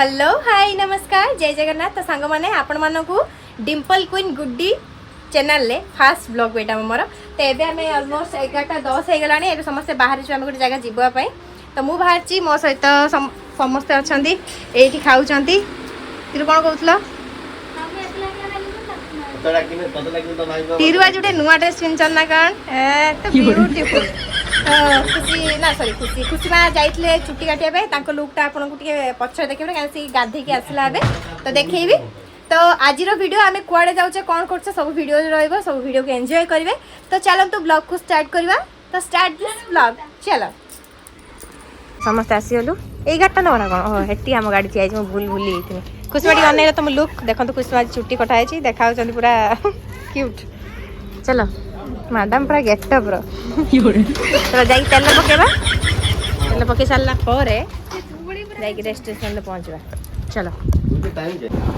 Hello hi नमस्कार जय जगन्नाथ। तो सांग मैंने आपण मानक डिम्पल क्वीन गुड्डी चैनल ले फास्ट ब्लॉग बेटा मोर। तो ये आम अलमोस्ट 11:10 हो गला। ये समस्ते बाहर आम गोटे जगह जावाई। तो मुझे बाहर मो सहित समस्ते अच्छा ये खाऊँ तीर कौन कहूल तीर आज गोटे नुआ ड्रेस पिंधन ना कौन तो ब्यूटीफुल खुशी ना सॉरी खुशी खुशी माँ जाइए चुट्टी काटिया लुकटा आपको पछरे देखिए कहीं गाधे आसला तो देखी। तो आज वीडियो आम कुआड़े जाऊे कौन कर सब वीडियो रहा सब वीडियो को एंजॉय करेंगे। तो चलतु ब्लॉग को स्टार्ट करवा। तो स्टार्ट दिस ब्लॉग चलो समस्त आसीगलु ये गाड़ी ना कौन हेटी आम गाड़ी थी भूल भूली खुशमाटी अनेक तुम लुक देखो तो खुशमाटी चुट्टी कटाई देखा पूरा क्यूट। चलो मैडम पूरा गेटअप जाई तेल पकेबा तेल पकई सारा जा स्टेशन पहुँचवा। चलो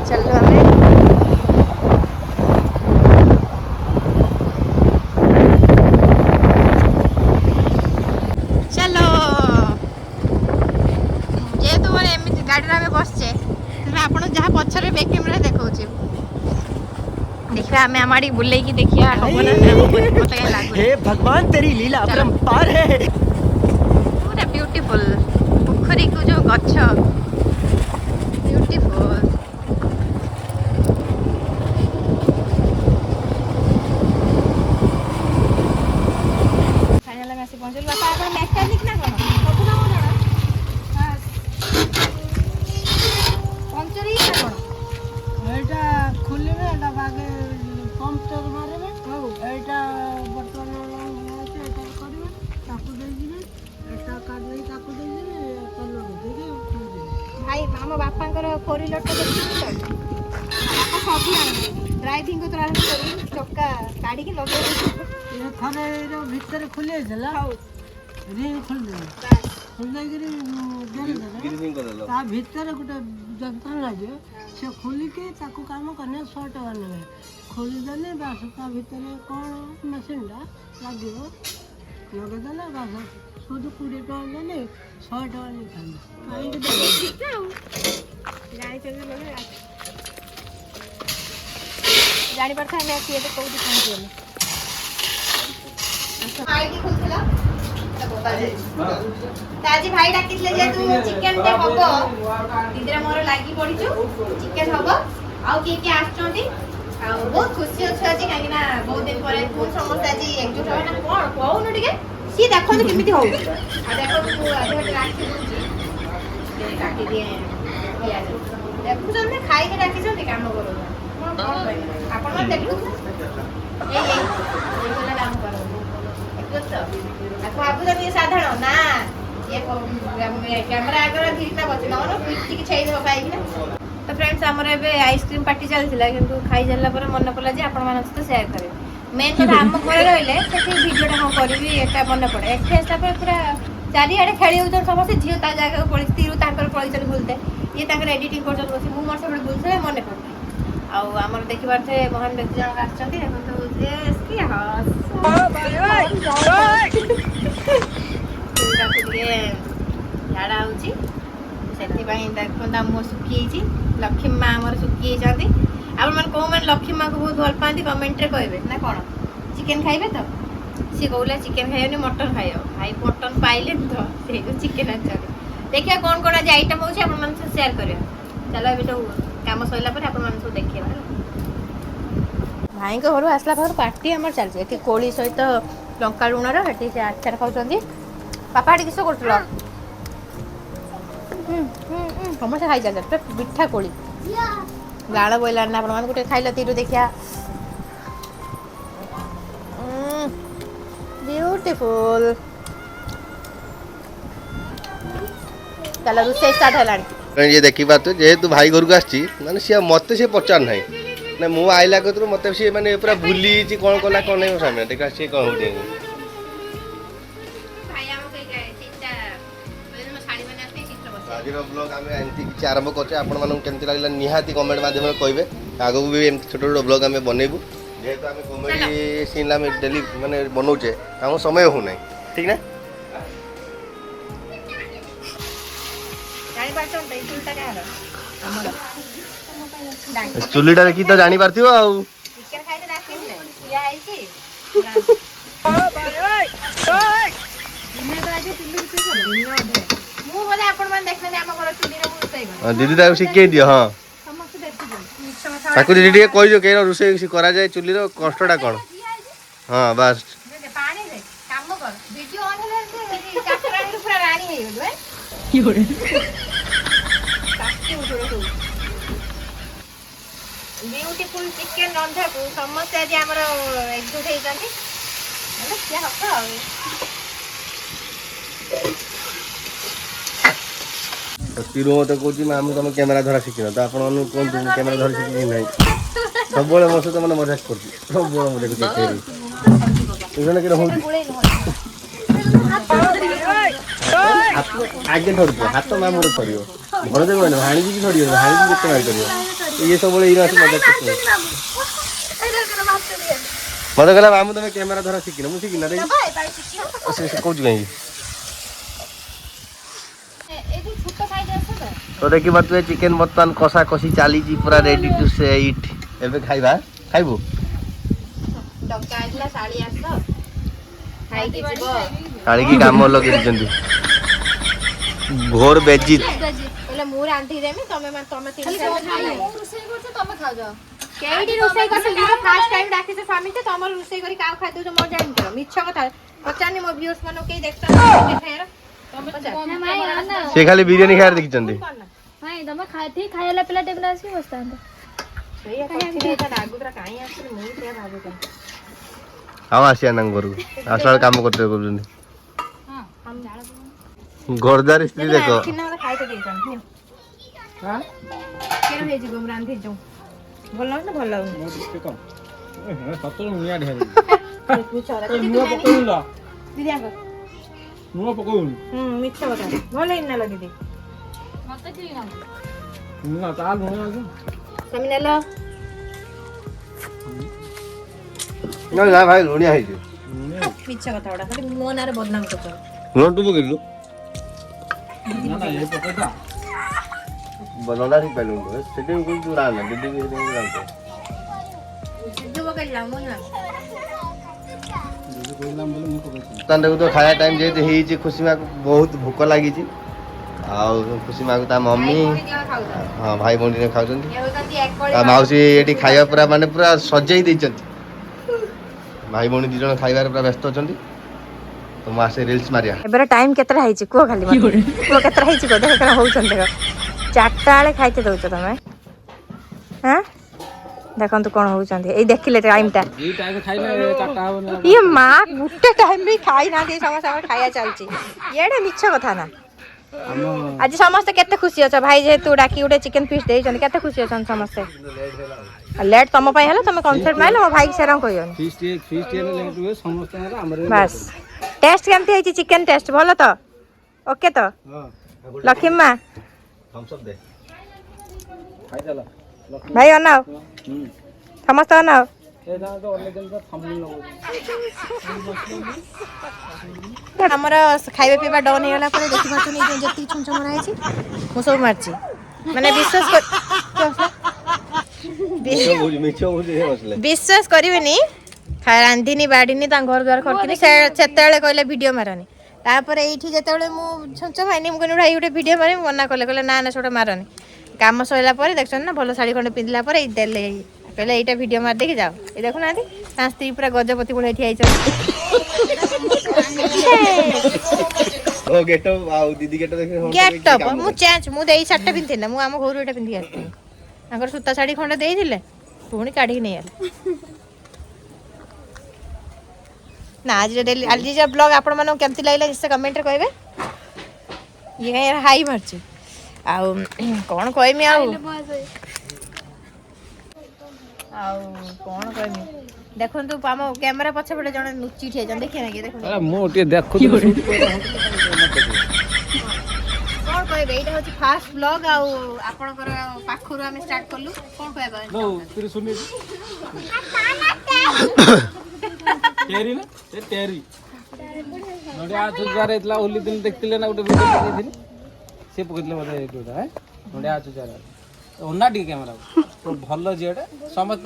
चलो चलो जेहेतु मैंने एमती गाड़ी बसचे आप जहाँ पछरे बैक कैमेरा देखा देखिए आम आम बुले देखिए हे भगवान तेरी लीला अपरंपार है। पूरा ब्यूटीफुल पोखरी को जो गछ ब्यूटीफुल फाइनल में आसी पहुंचल। बापा आप मैकेनिक ना कौन सब काम जाना पंचर ही ना कौन एटा खुलिबे एटा बागे पंचर मारबे एटा बर्तन एटा करबे ताकू दे दिबे एटा काढले ताकू दे दिबे कलर दे दिबे भाई मामा बापांकर 4 व्हीलर तो देखिए तो सब ड्राइविंग को आरंभ करी चक्का काढ़ी के लगे ये थाने रो भीतर खुले जला रिंग खुल दे खुल दे गिरी ग्रीसिंग कर लो ता भीतर गुटे जंत्र लागे से खोली के ताकू काम करने 100 टका ने खोली देने बस ता भीतर कोन मशीन ला लागियो लगे देले बस शुद्ध 20 टका देने 100 टका निकाल आई के गाड़ी चल लगे गाड़ी पर था मैं किए तो कोई पहुंच गए आईडी खोलला ताजी भाई डाकी जे तू चिकन ते हबो दीदरा मोर लागी पड़ीचु चिकन हबो आउ के आछोंती आ बहुत खुशी अछि आज काहे ना बहुत दिन परे तू समस्त आज एकजुट होय ना कोन कोन टिके सी देखो तो केमिति हो आ देखो तू आज राखी दूची काटी दिए पियाज देखु जने खाई के डाकी जने काम करो कोन आपण देखु ए गला काम करो साधारण ना ये कैमरा आगे धीरे बचना पिटी की छाई पाई। तो फ्रेंड्स आमर ए आइसक्रीम पार्टी चलता कि खाई सारा पर मन पड़ा जे आपण मान सहित सेयार करे मेन कथा आम घर रही भिडियोटा कौन करी एटा मन पड़े एठे आसला पूरा चारिआडे खेली हो समस्त झील ता जगह पड़ी तीरू ताकर पड़े बुलते ये एडिटिंग कर बस मुझे सब बुलते मन पड़े आमर देखी पारे महान व्यक्ति जन झाड़ा होती देखा मुह सुखी लक्ष्मी माँ आमर सुखी आप कौन मैंने लक्ष्मी माँ को बहुत भल पाती कमेंट कहे ना कौन चिकेन खाइबे तो सी कहला चिकेन खाइबनी मटन खाइब भाई मटन पाइले तो से चिकेन अच्छा देखिए कौन कौन आज आइटम होची आपण मन से शेयर करियो। चलो अभी तो काम सइला पर आपण मन से देखिए भाई घर आसला पाखर पार्टी आम चलती कोली सहित लंका लुणर हेटी से आचार खाऊँ पापा हेटी किस कर समस्या खाई चलते मिठा कोली लाड़ बोला ना आप गोटे खाइल तीर देखिया ब्यूटीफुल। चलो रोसे स्टार्ट है ये देखी बात जेहेतु भाई घर को आसी माने सी मत से पचार ना ना मु आइला कतु मत सी माने पूरा भूली कौन कला कौन नहीं सामने देखा सी कौन हो आज ब्लॉग आम एमती किसी आरंभ करते आपण मानक केमती लागला निहाती कमेंट माध्यम कहे आगू भी एमती छोट छोट ब्लॉग आम बनइबू जेहेतु आम कमेडी सीन आम डेली माने बनाऊे आम समय हो ना ठीक ना जानी पारछन चुलटा क्या ଆମର ଚୁଲିଟା ଦେଖି ତ ଜାଣି ପାରୁଥିବ ଆଉ। ଚିକେନ ଖାଇଲେ ଡାକିନି ନାଇଁ ଠିଆ ହେଇଛି ମୁଁ ବୋଧେ ଆପଣ ମାନେ ଦେଖିନାହାନ୍ତି ଆମ ଘର ଚୁଲିରେ ମୁଁ ରୋଷେଇ କରେ। ଦିଦି ତାକୁ ଶିଖେଇ ଦିଅ। ହଁ ସମସ୍ତେ ଦେଖିଛନ୍ତି ମିଛ କଥା ତାକୁ ଦିଦି ଟିକେ କହିଦିଅ କେହି ରୋଷେଇ କରାଯାଏ ଚୁଲିର କଷ୍ଟଟା କ'ଣ। ହଁ ବାସ୍ ପାଣି ଦେ କାମ କର ଭିଡିଓ ଅନ୍ ହେଲେ ଚାକରାଣୀରୁ ପୁରା ରାଣୀ ହେଇଗଲୁ ବ୍ୟୁଟିଫୁଲ ଚିକେନ ରନ୍ଧାକୁ ସମସ୍ତେ ଆଜି ଆମର ଏକଜୁଟ ହେଇଛନ୍ତି ମାନେ ଖିଆ ହବ ଆଉ। ତିରୁ ମତେ କହୁଛି ମାମୁଁ ତମେ କ୍ୟାମେରା ଧରା ଶିଖିନ ତ ଆପଣ ମାନଙ୍କୁ କୁହନ୍ତୁ ମୁଁ କ୍ୟାମେରା ଧରି ଶିଖିନି ନାହିଁ। ସବୁବେଳେ ମୋ ସହିତ ମାନେ ମଜାକ କରୁଛି ସବୁବେଳେ ମୁଁ ଦେଖୁଛି ଆଗେ ଧରୁଥିବ ହାତ ମାମୁଁର ଧରିବ ଘର ଯାକ ମାନେ ଭାଣିକି ବି ଧରିବ ଭାଣିକି କେତେ ମାରିପାରିବ ଇଏ ସବୁବେଳେ ଏଇ ମାସ ମଜାକ କରୁଛି। ମତେ କହିଲା ମାମୁଁ ତମେ କ୍ୟାମେରା ଧରା ଶିଖିନ ମୁଁ ଶିଖିନା ସେ କହୁଛୁ କାହିଁକି। तो देखी पारे चिकेन बर्तमान कषा कषी चली पूरा रेडी टू से इट एबे खाइबा खाइबू शाड़ी की काम लगे भोर बेजी मु रांधी देमी तमे तमे तीन केडी रोसई कर फर्स्ट टाइम डाकी से स्वामी ते तमर रोसई करी का खाइ दउ मोर जानि कर मिछ कथा पचानी मो व्यूअर्स मानो के देखता फेर से खाली बिरयानी खाएर देखि चंदी भाई तमे खाइथि खायला पिला टेबल आसी बसतांत सेया कथि एटा आगुतरा काई आछले मु सेया भाबो त हां आसिया नंग घर आसला काम करते करजंदी हां हम घरदार स्त्री देखो किना खाइ त देछन हां केन भेजि गम रांधी जो भल न भल के कम ए सतरो मुनिया ढेर तू छोरा मुआ पकोउला दीदी आंग मुआ पकोउन मिछ बता भल इन लगी दे मते की ना मुआ ताल मुआ समिना लो ना जा भाई लुनिया है जे मिछ कथा बडा खाली मो नारे बदनाम करतो रोटू पकेलु ना ना ये पकेता बनोला री पेलु सेटे को जुरा ना दीदी के दे रांतो जो पकेला मो ना तंदे को तो खाया टाइम जे हे जे खुशी मा बहुत भूख लागी छी आ खुशी मा को ता मम्मी हां भाई बंडी ने खाउछंती आ माउसी एठी खाया पूरा माने पूरा सजाई दैछंती भाई बंडी दि जण खाइबार पूरा व्यस्त अछंती तो मासे रील्स मारिया एबरा टाइम केतरा हैछि को खाली को केतरा हैछि को देख केना होउछन देख 4टा आले खाइते दउछ तमे हां देखंतु कोन होउछन ए देखिले टाइमटा ई टाइम खाइले 4टा होबन ये मां गुटे टाइम भी खाइ ना दे समस्त खाया चलछि एडे मिछ कथा ना आज समस्त केते खुशी अछ भाई जे तू डाकी उडे चिकन पीस देइ छन केते खुशी अछन समस्त लेट तम पय हला तमे कॉन्सेप्ट माइलो मो भाई सेरा कहियो फीस लेट हुए समस्त हमरे बस टेस्ट केमती है चिकन टेस्ट भलो तो ओके तो हां लक्ष्मी मां हम सब दे खाइ जाला भाई अनाओ समस्त अनाओ ए दा तो ओले दिन तो थमली लगो हमरा खाइबे पीबा डन हेला पर देखि पाछु नै जति छुंछ मराइ छी मो सब मारची माने विश्वास करिवेनी रांधिनी बाड़ीनी घर द्वार खड़किनी सेतेले कहले वीडियो मारनी तापर एठी जेतेले मु छंच भाईनी मु कनि भाई उठे वीडियो मारे मना कहले ना ना छोटा मारनी काम सइला पर देखछन ना भलो साड़ी खंड पिंदला पर ए देले कहले एटा वीडियो मार देके जाओ ए देखु नादी ता स्त्री पूरा गजपति बोले एठी आइछ ओ गेट अप आ दीदी गेट देखे गेट अप मु चेंज मु देई साटा पिंथे ना मु हम घरु एटा पिंधी आछि अगर सुता साड़ी खंड देई दिले पुणी काढी नै आले ना आज डेली आज जो ब्लॉग आपण मानो केमती लागला जिससे कमेंट रे कहबे ये हाई मारची आ कोन कहमी आ कोन कहमी देखन तू पामो कैमरा पछे पड़े जने नुची ठे जन देखि ना के देखो अरे मो टे देखु तो शूट कोन कहबे एटा होची फास्ट ब्लॉग आ आपण कर पाखरु हम स्टार्ट करलु कोन कहबे नो फिर सुनि तेरी ना तेरी नडे आज जारे इतला होली दिन देखतिले ना उठे वीडियो देखिथिन से पकतले मते एटुटा है नडे आज जारे ओना टी कैमरा तो भल झीटे समस्त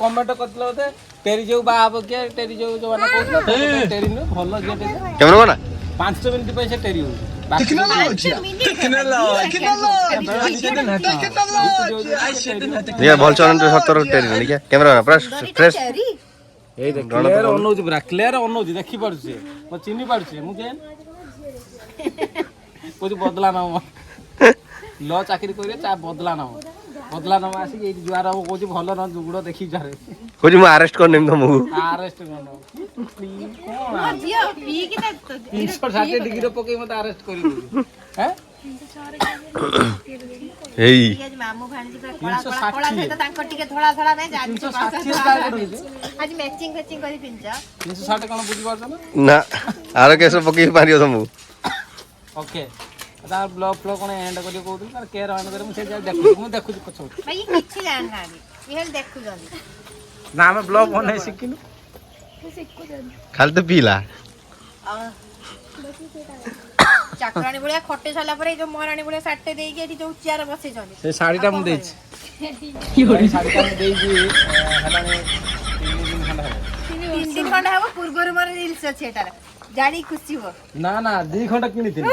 कमेंट करते टेरी जो बाब किए टेरी जो मैंने कहते टेरी नुह भल झीटे कैमरा ना 5 मिनट पैसे टेरी हो ये भल चलन 70 टेरी नहीं क्या कैमरा ना पूरा फ्रेश क्लियर अनौज पूरा क्लियर अनौज देखी पारुछे मो चिन्ही पारुछे मु जे कोई बदला ना ल चाकरी करे चा बदला ना आसी ए जुआर हो कोची भलो न जुगुड़ देखी जारे कोची मु अरेस्ट कर नेम तुमको अरेस्ट करनो जियो पी कि 360 डिग्री पके मत अरेस्ट करी हैं एई आज मामू भांजी पर कोला कोला सहित तांको टिके थोड़ा थोड़ा नै जा 360 आज मैचिंग करी पिंच 360 कोन बुझी पारछ ना ना आरो केसो पके मारियो तुमको ओके ता ब्लॉग फ्लो कोन एंड करियो कहू तार केयर ऑन करे मु से देखु पछ भाई किछि जान ना ये देखु जल्दी ना हम ब्लॉग बनै सिकिनु खाली तो पीला चाकरानी बुलिया खट्टे साला परे जो महारानी बुलिया साटे देई के एठी जो चेयर बसे जनी से साड़ीटा मु देछि की होई साड़ीटा मु देछि हलाने 3 दिन खंड हबो पूर्वरु मोर रील्स अछि एटार जानी खुशी हो ना ना 2 घंटा किनिथिनी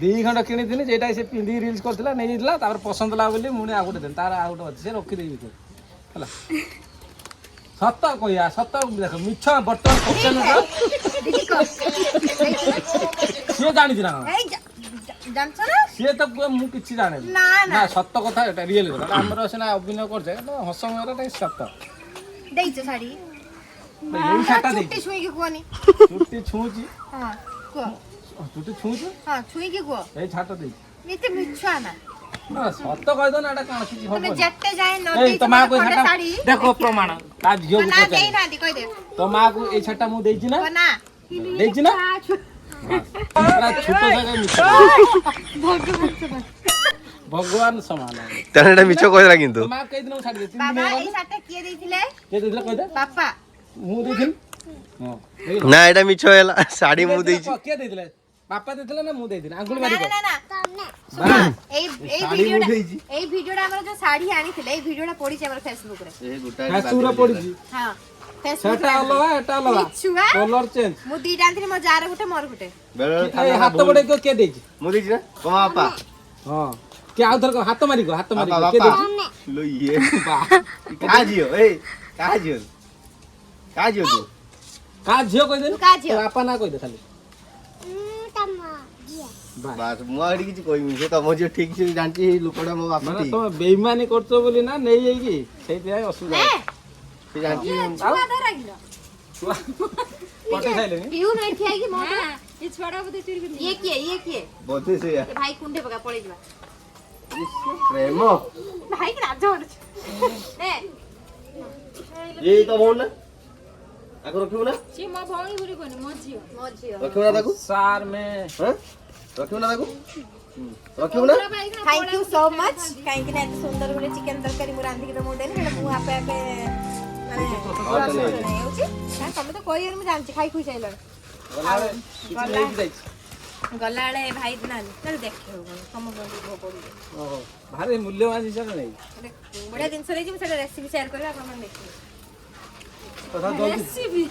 2 घंटा किनिथिनी जेटा से पिंदी रील्स करथिला नै दिला तापर पसंद ला बोली मुने आ गोटे देन तार आ गोटे अछि से रखि देबी तो हला सत्त कहिया सत्त देख मिछ बटन ऑप्शन से जानि दिना ए जानछ ना से त मु किछि जाने ना ना सत्त कथा एटा रियल कथा हमर सेना अभिनय करछे हस मेरा सत्त देइछ साडी यही छाटा दे छुट्टी छुई के कोनी छुट्टी छुची हां को छुट्टी छुची हां छुई के को ए छाटा दे निते मिछा ना ना सत्त कह दो ना एटा कोन किछि तमे होबो जट्टे जाय न ए तो मां को छाटा साडी देखो प्रमाण ता झियो को ना देई ना दी कह दे तो मां को ए छाटा मु देछि ना ना देछि ना ना छोटो जगह मिछ भगवान समान है तनेटा मिछो कहला किंतु मां कई दिन छाडी दे 3 दिन बाबा ए साटा के देइथिले के देला कह दे पापा मु देथिन हां ना एटा मिछो हैला साड़ी मु देछि के देथिले पापा देथिले ना मु देथिन आंगुल मारी ना को ना ए वीडियोटा हमर जो साड़ी आनीथिले ए वीडियोटा पड़ी छै हमर फेसबुक रे ए गुटा सूरा पड़ी हां फेसबुक सेटा अलगा एटा अलगा छुआ कलर चेंज मु दीटा आनीथिले मो जार गुटे मोर गुटे बेले ए हाथ बडे को के देछि मु देछि ना को बापा हां के आउथर को हाथ मारी को के देछि लो ये का जियो ए का जियो तू का झियो कह दे का झियो? पापा ना कह दे खाली बास मु आडी किछि कोइमी से तम जे ठीक से जानची लोकडा मो बापा माने ठीक तुम बेईमानी करछो बोली ना नै जाई की सेति आइ असुविधा से जानची छुआ धरा गिलो पटे खाइले नी पिऊ नै थिया कि मो ये छोड़ा बोते चोरी कर ये किए बोते से ए भाई कुंडे पका पड़े जबा प्रेम भाई की राजा होड़ ए ये तो बोल ना आको रखियो ना सी म भौणी बुरी कोनी म जियो रखियो ना ताकू सार में हां रखियो ना ताकू रखियो ना थैंक यू सो मच काहे कि ना एते सुंदर गुले चिकन तरकारी मु रांधी के तो मोडे ने मु आपे आपे माने होची हां तमे तो कोई मु जानची खाई खुश आइलो गलाळे भाई ना चल देखियो कम पड़ी ओहो भारी मूल्यवान हिसाब नहीं बड़ा दिन से रही सेटा रेसिपी शेयर करबा अपन मन देखियो तथा जल्दी रेसिपी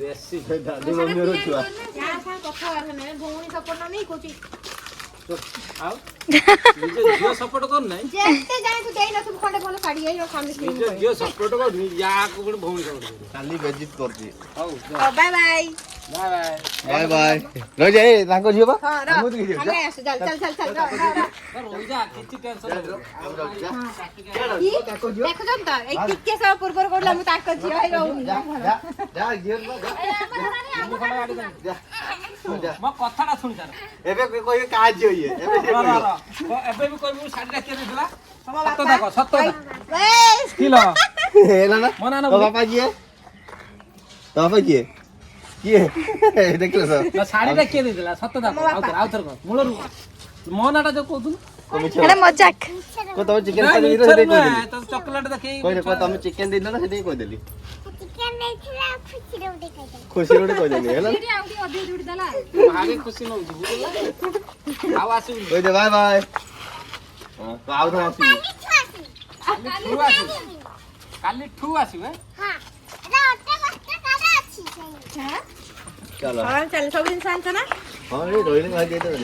रेसिपी दादी मम्मी रो छुआ या सा कथा ने भौणी सपोर्ट नहीं कोची आओ निजे जियो सपोर्ट कर नहीं जेते जाय तू देई न तू खंडे बोल साड़ी आई रो सामने निजे जियो सपोर्ट कर या को गुण भौणी सपोर्ट खाली बेजित करती आओ bye bye bye bye bye bye रह जाए ताको जियो बा हां रा हमु देखि हमें आसु चल रोजा किछि टेंशन देखो जम त एक टिके सब पूर्वर कोडला मु ताक जियो आई रहू जा जियो बा जा म कथाटा सुन जान एबे कोई का जियो ये एबे एबे भी कोई मु साडी राखि देला सत्य देखो सत्य बस किलो हेला ना मना ना तो पापा जी है तो पापा जी किए देखलो सर ना साडी राखि देला सत्य देखो आउथर को मूलर मोनाटा जो कहतु एटा मजाक को तो चिकन का दे दे को देली तो चॉकलेट देखै कोई को तुम चिकन दे ना से को देली चिकन नहीं खिला खुशी रोटी खाई खुशी रोटी को देली हेला आउटी अधे जोड़ी दला भारी खुशी न बुझला आउ आसु ओइ दे बाय बाय ହଁ ତ ଆଉ ଥରେ ଆସିବୁ କାଲି ଠୁ ଆସିବି। କାଲିଠୁ ଆସିବେ ହଁ ଏଟା ଅଟା ବସ୍ତା କାଳେ ଅଛି ସେଇ। ଚାଲ ହଁ ଚାଲ ସବୁ ଜିନିଷ ଆଣିଛ ନା ହଁ ଏଇ ରହିଲେ ଖାଇ ଦେଇଦେବେ